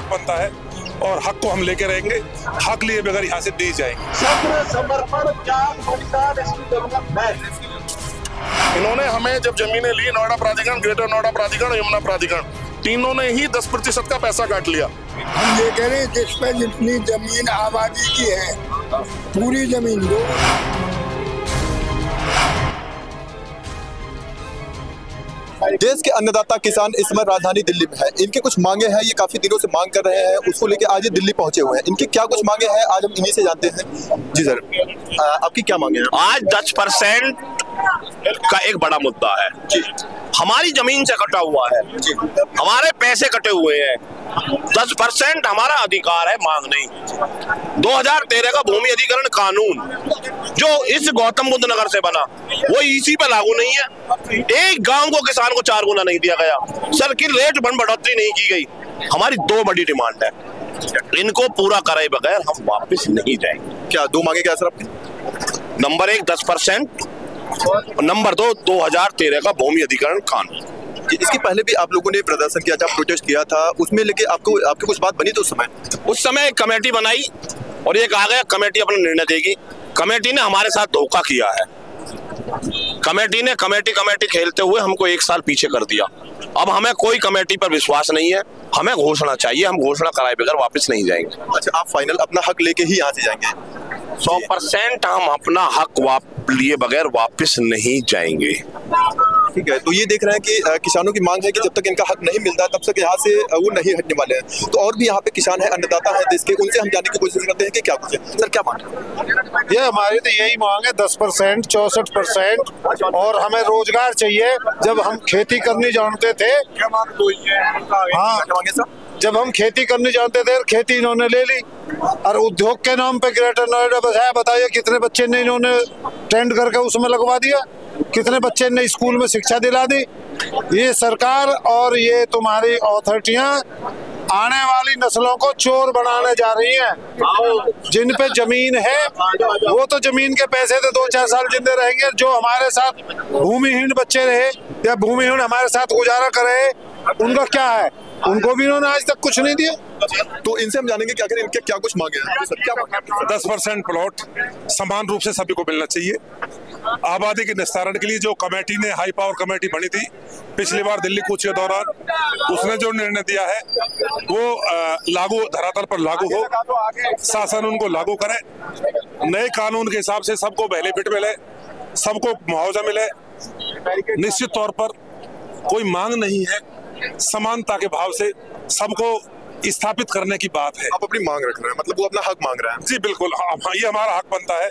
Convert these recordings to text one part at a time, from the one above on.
हक बनता है और हक को हम लेके रहेंगे। हक लिए बगैर यहाँ से नहीं जाएंगे। समर्पण, ज्ञान, बलिदान इसकी जरूरत है। इन्होंने हमें जब जमीनें ली, नोएडा प्राधिकरण, ग्रेटर नोएडा प्राधिकरण, यमुना प्राधिकरण, तीनों ने ही 10% का पैसा काट लिया। हम ये कह रहे हैं जिस पे जितनी जमीन आबादी की है पूरी जमीन दो। देश के अन्नदाता किसान इस समय राजधानी दिल्ली में है। इनके कुछ मांगे हैं, ये काफी दिनों से मांग कर रहे हैं, उसको लेके आज ये दिल्ली पहुंचे हुए हैं। इनकी क्या कुछ मांगे हैं आज हम इन्हीं से जानते हैं। जी सर, आपकी क्या मांगे हैं? आज 10% का एक बड़ा मुद्दा है। हमारी जमीन से कटा हुआ है, हमारे पैसे कटे हुए हैं। 10% हमारा अधिकार है, मांग नहीं। 2013 का भूमि अधिग्रहण कानून जो इस गौतम बुद्ध नगर से बना वो इसी पे लागू नहीं है। एक गांव को किसान को 4 गुना नहीं दिया गया, सर्किल रेट बढ़ोतरी नहीं की गई। हमारी 2 बड़ी डिमांड है, इनको पूरा कराए बगैर हम वापस नहीं जाएंगे। क्या 2 मांगे क्या सर आपकी? नंबर 1 10%, नंबर 2 2013 का भूमि अधिग्रहण कानून। इसके पहले भी आप लोगों ने प्रदर्शन किया था, प्रोटेस्ट किया था, उसमें लेके आपकी कुछ बात बनी तो उस समय एक कमेटी बनाई और ये कहा गया कमेटी अपना निर्णय देगी। कमेटी ने हमारे साथ धोखा किया है। कमेटी ने कमेटी खेलते हुए हमको 1 साल पीछे कर दिया। अब हमें कोई कमेटी पर विश्वास नहीं है, हमें घोषणा चाहिए। हम घोषणा कराए बगैर वापस नहीं जाएंगे। अच्छा, आप फाइनल अपना हक लेके ही यहाँ से जाएंगे? 100% हम अपना हक लिए बगैर वापस नहीं जाएंगे। ठीक है, तो ये देख रहे हैं कि किसानों की मांग है कि जब तक इनका हक नहीं मिलता तब तक यहाँ से वो नहीं हटने वाले हैं। तो और भी यहाँ पे किसान है, अन्नदाता है देश के, उनसे हम जानने की कोशिश करते हैं कि क्या कुछ है। सर क्या मांग है? ये हमारी तो यही मांग है, 10%, 64%, और हमें रोजगार चाहिए। जब हम खेती करनी जानते थे, हाँ, जब हम खेती करनी जानते थे, खेती इन्होंने ले ली और उद्योग के नाम पे ग्रेटर नोएडा बसाया। बताइए कितने बच्चे ने इन्होंने टेंड करके उसमें लगवा दिया, कितने बच्चे ने स्कूल में शिक्षा दिला दी। ये सरकार और ये तुम्हारी अथॉरिटियां आने वाली नस्लों को चोर बनाने जा रही हैं। जिन पे जमीन है वो तो जमीन के पैसे से 2-4 साल जिंदे रहेंगे। जो हमारे साथ भूमिहीन बच्चे रहे या भूमिहीन हमारे साथ गुजारा करे, उनका क्या है? उनको भी इन्होंने आज तक कुछ नहीं दिया। तो इनसे हम जानेंगे क्या करें, इनके क्या कुछ मांगे हैं। तो क्या 10% प्लॉट समान रूप से सभी को मिलना चाहिए। आबादी के निस्तारण के लिए जो कमेटी ने, हाई पावर कमेटी बनी थी पिछली बार दिल्ली कूच के दौरान, उसने जो निर्णय दिया है वो लागू, धरातल पर लागू हो, शासन उनको लागू करे। नए कानून के हिसाब से सबको बेनिफिट मिले, सबको मुआवजा मिले। निश्चित तौर पर कोई मांग नहीं है, समानता के भाव से सबको स्थापित करने की बात है। आप अपनी मांग रख रहे हैं, मतलब वो अपना हक मांग रहे हैं? जी बिल्कुल, ये हमारा हक बनता है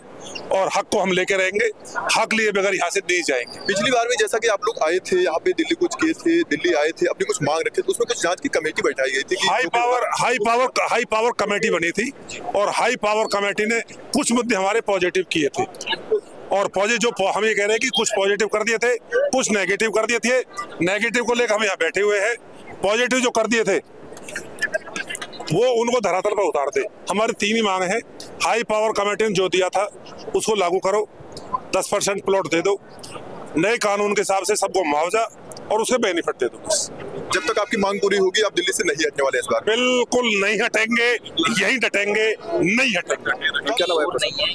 और हक को हम लेके रहेंगे। हक लिए बगैर यहाँ से नहीं जाएंगे। पिछली बार भी जैसा कि आप लोग आए थे यहाँ पे, दिल्ली कुछ केस थे, दिल्ली आए थे, अपनी कुछ मांग रखे, तो उसमें कुछ जांच की कमेटी बैठाई गई थी। हाई पावर कमेटी बनी थी और हाई पावर कमेटी ने कुछ मुद्दे हमारे पॉजिटिव किए थे और जो हम ये कह रहे हैं कि कुछ पॉजिटिव कर दिए थे, कुछ नेगेटिव कर दिए थे। नेगेटिव को लेकर हम यहाँ बैठे हुए हैं, पॉजिटिव जो कर दिए थे वो उनको धरातल पर उतार दे। हमारी 3 ही मांग है। हाई पावर कमेटी ने जो दिया था उसको लागू करो, 10% प्लॉट दे दो, नए कानून के हिसाब से सबको मुआवजा और उसे बेनिफिट दे दो। बस जब तक आपकी मांग पूरी होगी आप दिल्ली से नहीं हटने वाले इस बार? बिल्कुल नहीं हटेंगे, यहीं डटेंगे, नहीं हटेंगे। क्या नाम है?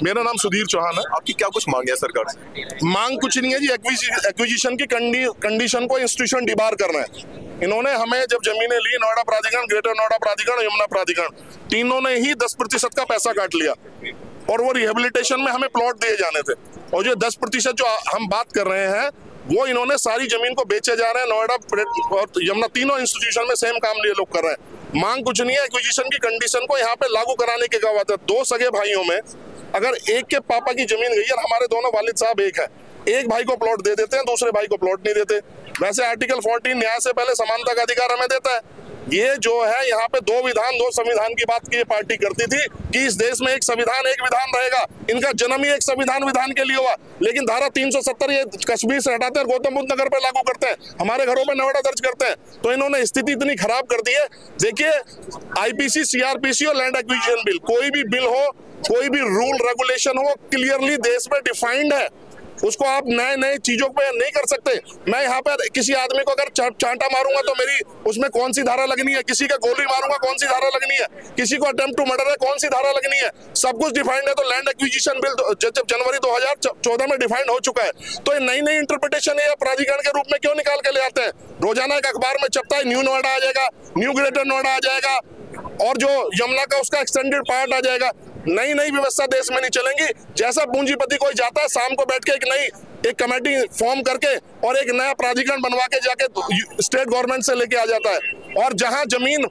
मेरा नाम सुधीर चौहान है। आपकी क्या कुछ मांग है सरकार से? मांग कुछ नहीं है जी, एक्विजिशन की कंडीशन को इंस्टीट्यूशन डिबार करना है। इन्होंने हमें जब जमीनें ली, नोएडा प्राधिकरण, ग्रेटर नोएडा प्राधिकरण, यमुना प्राधिकरण, तीनों ने ही 10% का पैसा काट लिया और वो रिहेबिलिटेशन में हमें प्लॉट दिए जाने थे। और जो 10% जो हम बात कर रहे हैं वो इन्होंने सारी जमीन को बेचे जा रहे हैं। नोएडा और यमुना तीनों इंस्टीट्यूशन में सेम काम ये लोग कर रहे हैं। मांग कुछ नहीं है, एक्विजिशन की कंडीशन को यहाँ पे लागू कराने की क्या बात है। 2 सगे भाइयों में अगर एक के पापा की जमीन गई और हमारे दोनों वालिद साहब एक है, एक भाई को प्लॉट दे देते हैं, दूसरे भाई को प्लॉट नहीं देते। वैसे आर्टिकल 14 न्याय से पहले समानता का अधिकार हमें देता है। ये जो है यहाँ पे 2 विधान 2 संविधान की बात की ये पार्टी करती थी कि इस देश में एक संविधान एक विधान रहेगा। इनका जन्म ही एक संविधान विधान के लिए हुआ, लेकिन धारा 370 ये कश्मीर से हटाते हैं, गौतम बुद्ध नगर पे लागू करते हैं, हमारे घरों पे नोएडा दर्ज करते हैं। तो इन्होंने स्थिति इतनी खराब कर दी है। देखिए, IPC, CRPC और लैंड एक्विजिशन बिल, कोई भी बिल हो, कोई भी रूल रेगुलेशन हो, क्लियरली देश में डिफाइंड है उसको आप नए नए चीजों पे नहीं कर सकते। मैं यहाँ पे किसी आदमी को अगर चांटा मारूंगा तो मेरी उसमें कौन सी धारा लगनी है, किसी का गोली मारूंगा कौन सी धारा लगनी है, किसी को अटेम्प्ट टू मर्डर है कौन सी धारा लगनी है, सब कुछ डिफाइंड है। तो लैंड एक्विजिशन बिल जब जनवरी 2014 में डिफाइंड हो चुका है, तो ये नई नई इंटरप्रिटेशन है प्राधिकरण के रूप में क्यों निकाल के ले आते हैं? रोजाना एक अखबार में छपता है न्यू नोएडा आ जाएगा, न्यू ग्रेटर नोएडा आ जाएगा, और जो यमुना का उसका एक्सटेंडेड पार्ट आ जाएगा। नई नई व्यवस्था देश में नहीं चलेंगी। जैसा पूंजीपति कोई जाता है शाम को बैठ के एक कमेटी फॉर्म करके और एक नया प्राधिकरण बनवा के जाके स्टेट गवर्नमेंट से लेके आ जाता है। और जहां जमीन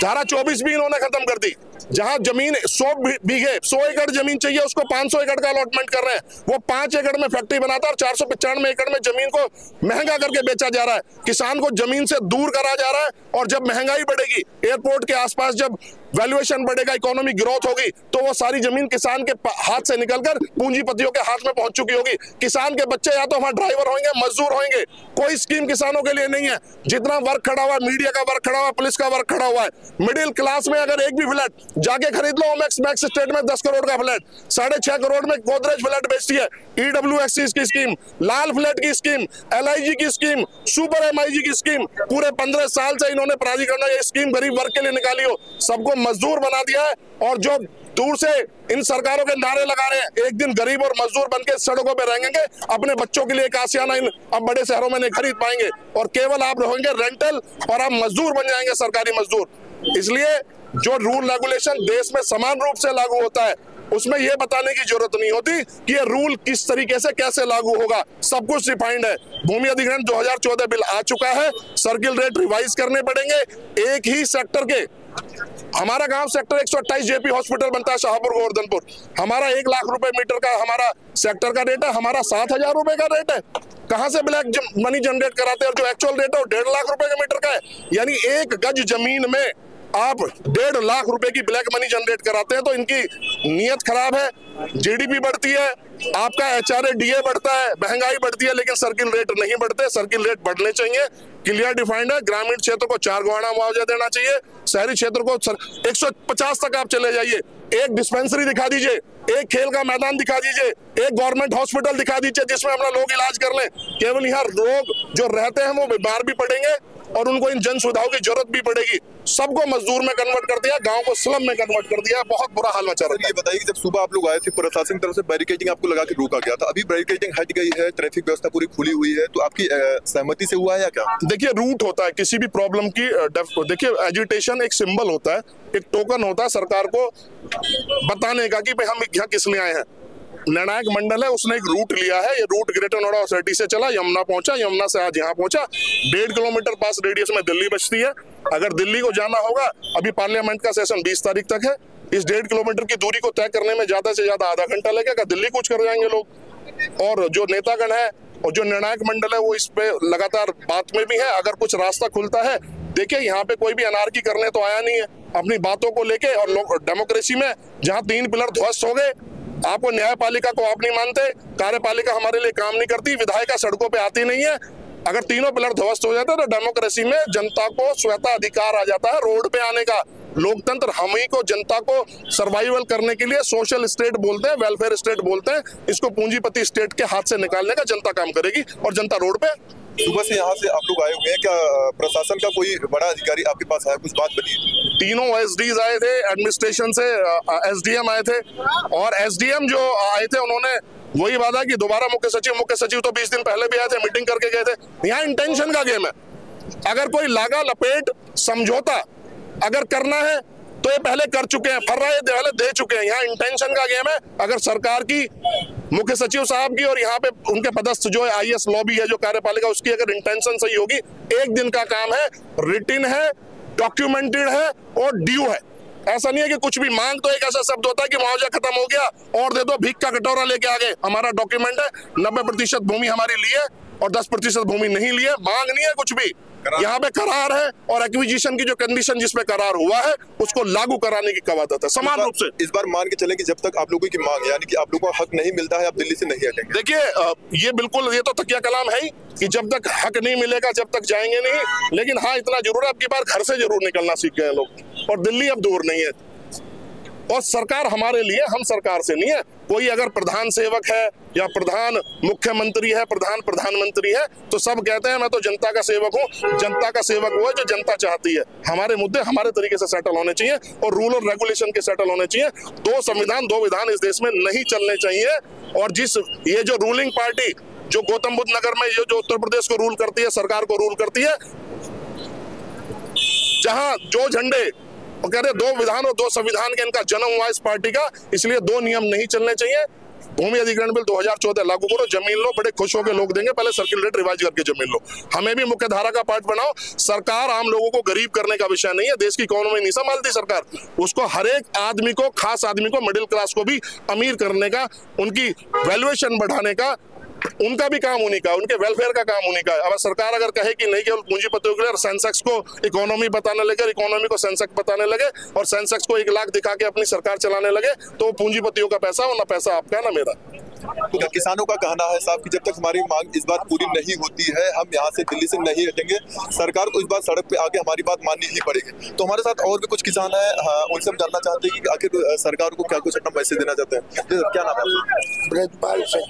धारा 24 भी इन्होंने खत्म कर दी, जहां जमीन 100 एकड़ जमीन चाहिए उसको 500 एकड़ का अलॉटमेंट कर रहे हैं। वो 5 एकड़ में फैक्ट्री बनाता है और 495 एकड़ में जमीन को महंगा करके बेचा जा रहा है। किसान को जमीन से दूर करा जा रहा है। और जब महंगाई बढ़ेगी, एयरपोर्ट के आसपास जब वैल्यूएशन बढ़ेगा, इकोनॉमिक ग्रोथ होगी, तो वो सारी जमीन किसान के हाथ से निकलकर पूंजीपतियों के हाथ में पहुंच चुकी होगी। किसान के बच्चे या तो वहां ड्राइवर होंगे, मजदूर होंगे। कोई स्कीम किसानों के लिए नहीं है। जितना वर्क खड़ा हुआ है, मीडिया का वर्क खड़ा हुआ है, पुलिस का वर्क खड़ा हुआ है, मिडिल क्लास में अगर एक भी फ्लैट जाके खरीद लो, मैक्स स्टेट में 10 करोड़ का फ्लैट 6.5 करोड़ में गोदरेज फ्लैट बेचती है। EWXC की स्कीम, लाल फ्लैट की स्कीम, LIG की स्कीम, सुपर MIG की स्कीम, पूरे 15 साल से इन्होंने प्राधिकरण ये स्कीम गरीब वर्ग के लिए निकाली हो, सबको मजदूर बना दिया है। और जो दूर से इन सरकारों के नारे लगा रहे हैं, एक दिन गरीब और मजदूर बनके सड़कों पे रहेंगे, अपने बच्चों के लिए एक आशियाना इन अब बड़े शहरों में नहीं खरीद पाएंगे और केवल आप रहेंगे रेंटल और आप मजदूर बन जाएंगे, सरकारी मजदूर। इसलिए जो रूल रेगुलेशन देश में समान रूप से लागू होता है, उसमें यह बताने की जरूरत नहीं होती कि ये रूल किस तरीके से कैसे लागू होगा, सब कुछ डिफाइंड है। भूमि अधिग्रहण 2014 बिल आ चुका है, सर्किल रेट रिवाइज करने पड़ेंगे। एक ही सेक्टर के, हमारा गांव सेक्टर 128 JP हॉस्पिटल बनता है शाहपुर गोवर्धनपुर, हमारा 1 लाख रुपए मीटर का हमारा सेक्टर का रेट है, हमारा 7,000 रुपए का रेट है। कहां से ब्लैक मनी जनरेट कराते हैं? और जो एक्चुअल रेट है वो 1.5 लाख रुपए का मीटर का है। यानी 1 गज जमीन में आप 1.5 लाख रुपए की ब्लैक मनी जनरेट कराते हैं। तो इनकी नीयत खराब है। GDP बढ़ती है, आपका HRA DA बढ़ता है, महंगाई बढ़ती है, लेकिन सर्किल रेट नहीं बढ़ते। सर्किल रेट बढ़ने चाहिए, क्लियर डिफाइंड है। ग्रामीण क्षेत्र को 4 गुना मुआवजा देना चाहिए, शहरी क्षेत्र को 150 तक आप चले जाइए। एक डिस्पेंसरी दिखा दीजिए, एक खेल का मैदान दिखा दीजिए, एक गवर्नमेंट हॉस्पिटल दिखा दीजिए जिसमें अपना लोग इलाज कर लें। केवल यहाँ लोग जो रहते हैं वो बीमार भी पड़ेंगे और उनको इन जन सुविधाओं की जरूरत भी पड़ेगी। सबको मजदूर में कन्वर्ट कर दिया, गांव को स्लम में कन्वर्ट कर दिया। बहुत बुरा हाल मचा रहा है। ये बताइए कि जब सुबह आप लोग आए थे, प्रशासन की तरफ से बैरिकेडिंग आपको लगा के रोका गया था, अभी बैरिकेडिंग हट गई है, ट्रैफिक व्यवस्था पूरी खुली हुई है, तो आपकी सहमति से हुआ है या क्या? देखिए, रूट होता है किसी भी प्रॉब्लम की। देखिए, एजुटेशन एक सिंबल होता है, एक टोकन होता है सरकार को बताने का कि भाई हम यहाँ किस लिए आए हैं। निर्णायक मंडल है, उसने एक रूट लिया है। ये रूट ग्रेटर नोएडा अथॉरिटी से चला, यमुना पहुंचा, यमुना से आज यहाँ पहुंचा। 1.5 किलोमीटर पास रेडियस में दिल्ली बचती है। अगर दिल्ली को जाना होगा, अभी पार्लियामेंट का सेशन 20 तारीख तक है, इस 1.5 किलोमीटर की दूरी को तय करने में ज्यादा से ज्यादा आधा घंटा लगेगा। दिल्ली कूच कर जाएंगे लोग। और जो नेतागण है और जो निर्णायक मंडल है वो इस पे लगातार बात में भी है। अगर कुछ रास्ता खुलता है, देखिए यहाँ पे कोई भी अनारकी करने तो आया नहीं है, अपनी बातों को लेके। और लोग डेमोक्रेसी में जहाँ 3 पिलर ध्वस्त हो गए, आपको न्यायपालिका को आप नहीं मानते, कार्यपालिका हमारे लिए काम नहीं करती, विधायिका सड़कों पे आती नहीं है। अगर तीनों पिलर ध्वस्त हो जाते हैं तो डेमोक्रेसी में जनता को स्वतः अधिकार आ जाता है रोड पे आने का। लोकतंत्र हम ही को, जनता को सर्वाइवल करने के लिए सोशल स्टेट बोलते हैं, वेलफेयर स्टेट बोलते हैं। इसको पूंजीपति स्टेट के हाथ से निकालने का जनता काम करेगी और जनता रोड पे। सुबह से यहाँ से आप लोग आए हुए हैं, क्या प्रशासन का कोई बड़ा अधिकारी आपके पास आया, कुछ बात बनी? तीनों SDs आए थे, एडमिनिस्ट्रेशन से SDM आए थे। और SDM जो आए थे उन्होंने वही वादा कि दोबारा मुख्य सचिव तो 20 दिन पहले भी आए थे, मीटिंग करके गए थे। यहाँ इंटेंशन का गेम है। अगर कोई लागा लपेट समझौता अगर करना है तो ये पहले कर चुके हैं, फर्रा ये पहले दे चुके हैं। यहाँ इंटेंशन का गेम है। अगर सरकार की, मुख्य सचिव साहब की और यहाँ पे उनके पदस्थ जो है IAS लॉबी है जो कार्यपालिका, उसकी अगर इंटेंशन सही होगी, 1 दिन का काम है, रिटिन है, डॉक्यूमेंटेड है और ड्यू है। ऐसा नहीं है कि कुछ भी मांग तो एक ऐसा शब्द होता है कि मुआवजा खत्म हो गया और दे दो, भीख का कटोरा लेके आ गए। हमारा डॉक्यूमेंट है, 90% भूमि हमारी ली है और 10% भूमि नहीं ली है। मांग नहीं है कुछ भी, यहाँ पे करार है और एक्विजिशन की जो कंडीशन जिसपे करार हुआ है उसको लागू कराने की कवायद है समान रूप से। इस बार मान के चले कि जब तक आप लोगों की मांग, यानी कि आप लोगों को हक नहीं मिलता है, आप दिल्ली से नहीं हटेंगे। देखिए, ये बिल्कुल, ये तो तकिया कलाम है ही कि जब तक हक नहीं मिलेगा जब तक जाएंगे नहीं। लेकिन हाँ, इतना जरूर है, अब की बार घर से जरूर निकलना सीख गए लोग और दिल्ली अब दूर नहीं है। और सरकार हमारे लिए, हम सरकार से नहीं है। कोई अगर प्रधान सेवक है या प्रधान मुख्यमंत्री है, प्रधान प्रधानमंत्री है, तो सब कहते हैं मैं तो जनता का सेवक हूँ। जनता का सेवक वो है जो जनता चाहती है। हमारे मुद्दे हमारे तरीके से सेटल होने चाहिए और रूल और रेगुलेशन के सेटल होने चाहिए। दो संविधान दो विधान इस देश में नहीं चलने चाहिए। और जिस ये जो रूलिंग पार्टी जो गौतम बुद्ध नगर में ये जो उत्तर प्रदेश को रूल करती है, सरकार को रूल करती है, जहां जो झंडे वो कह रहे दो विधान और दो संविधान के इनका जन्म हुआ इस पार्टी का, इसलिए दो नियम नहीं चलने चाहिए। भूमि अधिग्रहण बिल 2014 लागू करो, जमीन लो, बड़े खुश होकर लोग देंगे, पहले सर्कुलर रेट रिवाइज करके जमीन लो। हमें भी मुख्य धारा का पार्ट बनाओ। सरकार आम लोगों को गरीब करने का विषय नहीं है। देश की इकोनॉमी नहीं संभालती सरकार, उसको हर एक आदमी को, खास आदमी को, मिडिल क्लास को भी अमीर करने का, उनकी वैल्यूएशन बढ़ाने का उनका भी काम उन्हीं का, उनके वेलफेयर का काम उन्हीं का है। अब सरकार अगर कहे कि नहीं केवल पूंजीपतियों के लिए, सेंसेक्स को इकोनॉमी बताने लगे, इकोनॉमी को सेंसेक्स बताने लगे और सेंसेक्स को 1 लाख दिखा के अपनी सरकार चलाने लगे, तो पूंजीपतियों का पैसा हो, ना पैसा आपका ना मेरा। तो किसानों का कहना है साहब कि जब तक हमारी मांग इस बार पूरी नहीं होती है, हम यहाँ से दिल्ली से नहीं हटेंगे। सरकार को इस बार सड़क पे आके हमारी बात माननी ही पड़ेगी। तो हमारे साथ और भी कुछ किसान हैं, उनसे हम जानना चाहते हैं कि आखिर सरकार को क्या कुछ अपना मैसेज देना चाहते हैं। क्या नाम है? ब्रजपाल सिंह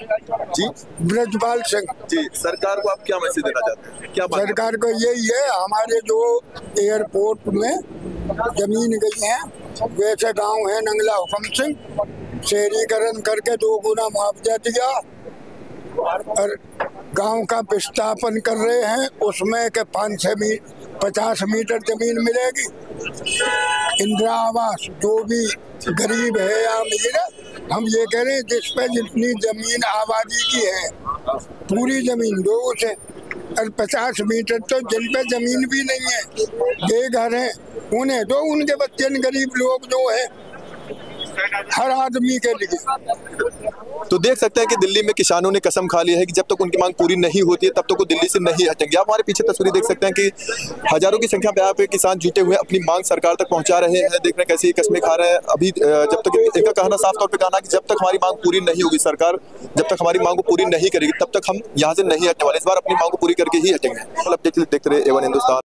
जी, ब्रजपाल सिंह जी। सरकार को आप क्या मैसेज देना चाहते हैं? क्या सरकार को यही है, हमारे जो एयरपोर्ट में जमीन गई है, वैसे गांव है नंगला हुकम सिंह, शहरीकरण करके 2 गुना मुआवजा दिया और गांव का विस्थापन कर रहे हैं। उसमें के 50 मीटर जमीन मिलेगी। इंदिरा आवास जो भी गरीब है या अमीर है, हम ये कह रहे हैं जिस पे जितनी जमीन आबादी की है पूरी जमीन दो उसे, और 50 मीटर तो जिन पे जमीन भी नहीं है, बेघर हैं, उन्हें दो। उनके बच्चे गरीब लोग जो है, हर आदमी के लिए। तो देख सकते हैं कि दिल्ली में किसानों ने कसम खा ली है कि जब तक उनकी मांग पूरी नहीं होती है तब तक वो दिल्ली से नहीं हटेंगे। आप हमारे पीछे तस्वीरें देख सकते हैं कि हजारों की संख्या में यहाँ पे किसान जुटे हुए अपनी मांग सरकार तक पहुंचा रहे हैं। देख रहे हैं कैसे कस्में खा रहे हैं। अभी जब तक इनका कहना साफ तौर पर कहना कि जब तक हमारी मांग पूरी नहीं होगी, सरकार जब तक हमारी मांग को पूरी नहीं करेगी, तब तक हम यहाँ से नहीं हटने वाले। इस बार अपनी मांग को पूरी करके ही हटेंगे। देखते रहे A1 हिंदुस्तान।